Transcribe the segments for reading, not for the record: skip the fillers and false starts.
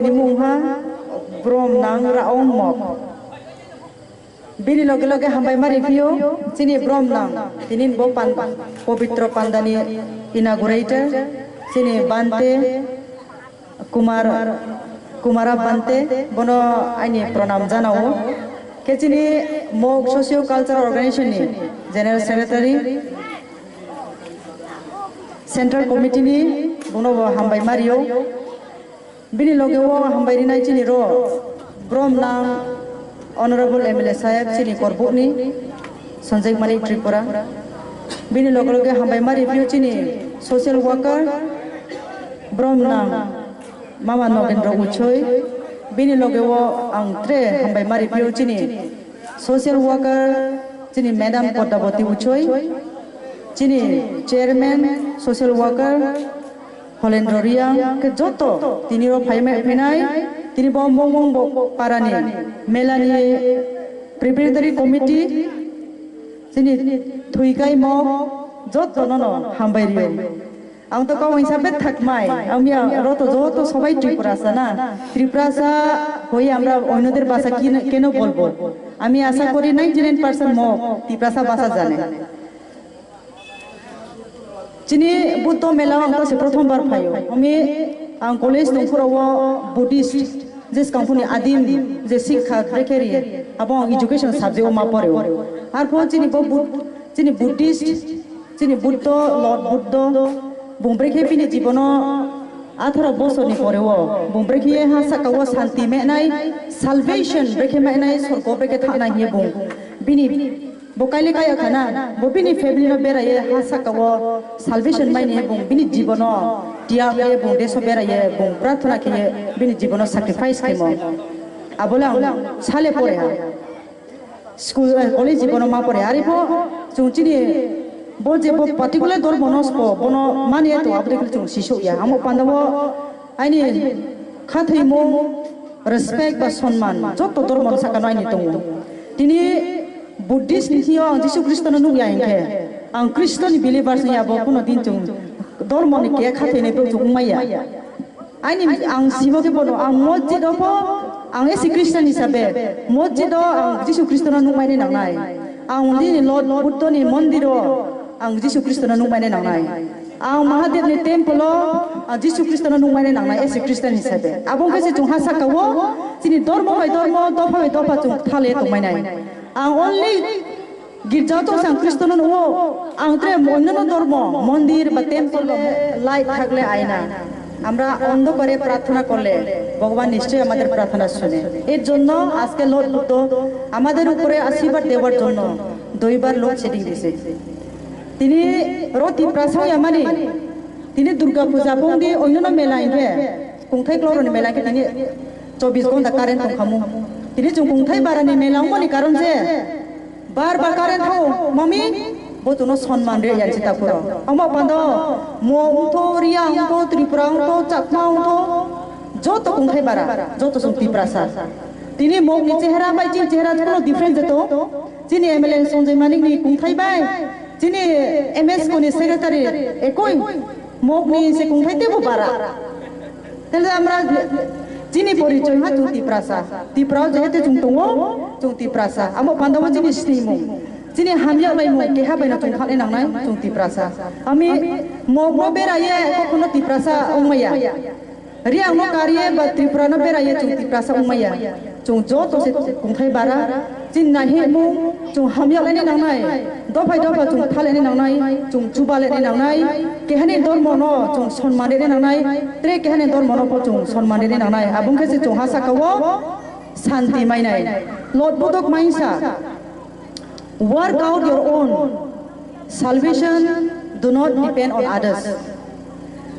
Nimungha brom nang raong mok bini loge loge hambai mari view sini brom nang tinin bo pan pavitra pandani inaugurator sini bante kumara bante bono aini pranam janao ke sini mok socio cultural organization ni general secretary central committee ni bono hambai mario bini loge wo hambai rinai chini ro brom nang honorable MLA sahib chini korbuk ni Sanjay Malik Tripura bini loge loge hambai mari view chini social worker brom nang mama Nogendra Uchoy bini loge wo ang tre hambai mari view chini social worker chini madam Kodaboti Uchoy chini chairman social worker Holendro Riang ke joto tini ro phainai tini bom parani melani preparatory committee sini thuikai mo joto nono hambai rio ang to kaw hisabe thakmai amia ro to joto sobai tripura sa hoi আমরা অন্যদের ভাষা কেন বলবো আমি আশা করি 99% মো ত্রিপুরা ভাষা জানে Chini Buddha Mela angka se prothom bar phayo ami ang college tongpura wo Buddhist jes company adim je sikha rekeri abong education subject o ma pore ar pho chini Buddhist chini Buddha Lord Buddha bumbreke pini jibono 18 বছর ni pore wo bumbreke ha sakawo shanti me nai salvation breke me nai sorgo breke thana hi bung bini bokaile kaya khana bobini family no beraye hasakawo salvation maine bung bini jibono tia ye bung deso beraye bung prarthana ke bini jibono sacrifice kemo abola sale pore ha school college jibono ma pore ari bo chungchini bo je bo particular dor monos po bono mane to abde chung sisu ya amo pandawo aini khathai mo respect ba সম্মান যত ধর্ম সাকানো আইনি তং তিনি Buddhist ni hiyo ang Jesu Kristo na nung yain ke ang Kristo ni believers ni abo kuno din chung dormo ni ke khate ne pe chung maya ani ang sibo ke bono ang mojid opo ang esi Christian ni sabe mojid ang Jesu Kristo na nung mai ni nang nai ang ni Lord Buddha ni mondiro ang Jesu Kristo na nung mai ni nang nai ang Mahadev ni temple ang Jesu Kristo na nung mai ni nang nai esi Christian ni sabe abong kasi chung hasa kawo sini dormo bai dormo dopa chung thale to mai nai ang only girja to sang Kristo no ang tre onno ধর্ম মন্দির বা temple light থাকলে আয়না আমরা অন্ধ করে প্রার্থনা করলে ভগবান নিশ্চয়ই আমাদের প্রার্থনা শুনে এর জন্য আজকে লর্ড বুদ্ধ আমাদের উপরে আশীর্বাদ দেওয়ার জন্য দুইবার লোড সেটিং দিয়েছে তিনি রতি প্রাসায় মানে তিনি দুর্গা পূজা বঙ্গে অন্য মেলা ইনকে কুংথাই ক্লরনি মেলা কে তিনি 24 ঘন্টা কারেন্ট খামু তিনি जों कुंथाय बारानि मेलाव मनि कारण जे बार कारेन्ट हो मम्मी बोतुनो सम्मान रे यानसि तापुरो अमा पांदो मोंथो रियां तो त्रिपुरां तो चाकमां तो जतो कुंथाय बारा जतो जों त्रिपुरासा तिनि मोगनि चेहरा बाय जिन चेहरा कोनो डिफरेंस जतो जिनि एमएलए संजय मानिक नि कुंथाय बाय जिनि एमएस कोनि सेक्रेटारि एकoi मोगनि से कुंथाय देबो बारा तेले हमरा Jini poricoy ha chung tiprasa tiprao jehete chung tongo chung tiprasa amo pandawa jini stimu jini hamya bai mo ke ha bai na chung khale nang nai chung tiprasa ami mo beraye kono tiprasa umaya riang no karye ba tripura no beraye chung tiprasa umaya chung jo to se kungthai bara jin na he mu chung hamya lai nang nai dophai chung thale nang nai chung chubale nang nai ke hane dormo no chung sonmane nang nai tre ke hane dormo no chung sonmane nang nai abung ke se chung hasa kawo shanti mai nai Lord Budok mainsa work out your own salvation do not depend on others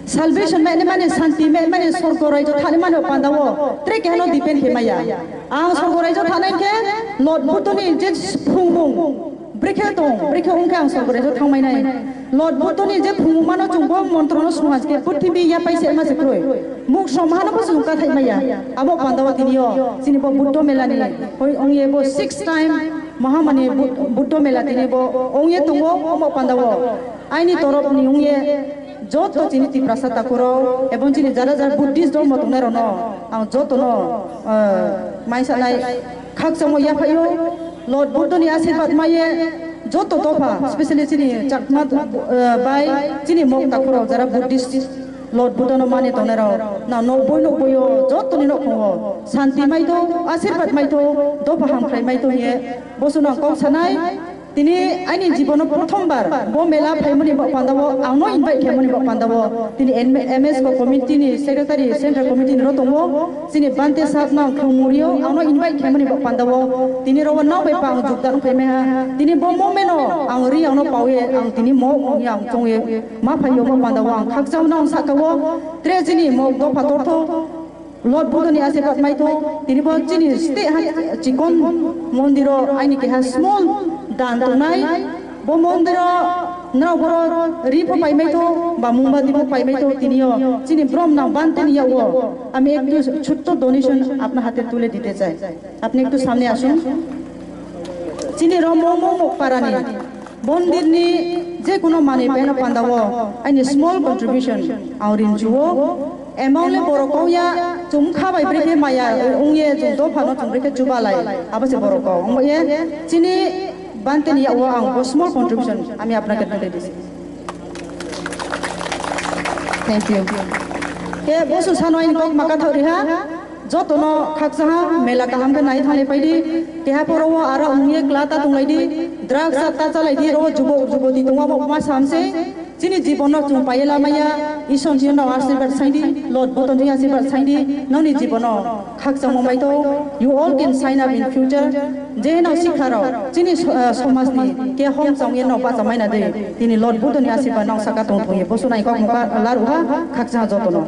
salvation mane shanti mane sorgo raijo thane mane pandawo tre ke hano depend he maya ang sorgo raijo thanai ke Lord Budoni je phungbung breke ungkang sorgo raijo thangmai nai Lord Budoni je phungmano chungbo montrono samaj ke purthibi ya paise ma se kroi muk somhano ko sungka thai maya abo pandawo tinio sini bo Buddha melani hoi ongye bo 6 time mahamani Buddha mela tini bo ongye tungo omo pandawo aini torop ni ongye joto chini ti prasad takuro ebon chini jara jara buddhist dharma tone rono ang joto no maisa nai khak samo ya phayo lord buddha ni ashirwad maye joto tofa especially chini chakma bai chini mok takuro jara buddhist Lord Buddha no mane tone ro na no boyo joto ni no ko shanti mai to ashirwad mai to do paham khai mai to ye bosuna kok sanai tini aini jibono prothombar bo mela phaimoni ba pandawo angno invite khemoni ba pandawo tini MS ko committee ni secretary central committee ni rotongo sini bante sab na khumurio angno invite khemoni ba pandawo tini ro na bai pang jukdan phaime ha tini bo momeno angri angno pawe ang tini mo yang chongye ma phayo ba pandawo ang khakjam na sakawo trejini mo do patortho Lord Buddha ni ashirwad mai to tini bo chini stay chikon mondiro aini ke ha small dan tunai bo mondiro na boro ripo pai mai to ba mumba dibo pai mai to tinio chini brom na bante ni yawo আমি একটু ছোট্ট donation আপনার হাতে তুলে দিতে চাই আপনি একটু সামনে আসুন চিনি রমমো পারানি বন্দির নি যে কোনো মানে পেনা পান্দাও আইনি স্মল কন্ট্রিবিউশন আউরিন জুও এমাউলে বড়কও ইয়া চুম খাবাই ব্রেকে মায়া উংয়ে জুতো ফানো চুম ব্রেকে জুবালাই আবাসে বড়কও উংয়ে চিনি বানতে নিয়া ও আং স্মল কন্ট্রিবিউশন আমি আপনাকে তুলে দিছি থ্যাংক ইউ কে বসু সানওয়াইন কক মাকা থরিহা যতনো খাকসাহা মেলা কাহাম কে নাই থালে পাইদি তেহা পরও আরা উংয়ে ক্লাতা তুংলাইদি ড্রাগস সাতা চালাইদি রো যুবতী তুংবা মা সামসে Sini jibono chung payela maya ison jibono ashirwad saidi Lord Buddha ni ashirwad saidi noni jibono khakjamo mai to you all can sign up in future je no sikharo chini somaj ni ke hom chongye no pa chamai na de tini Lord Buddha ni ashirwad nang saka tong thoye bosunai ko moka laru ha khakja jotono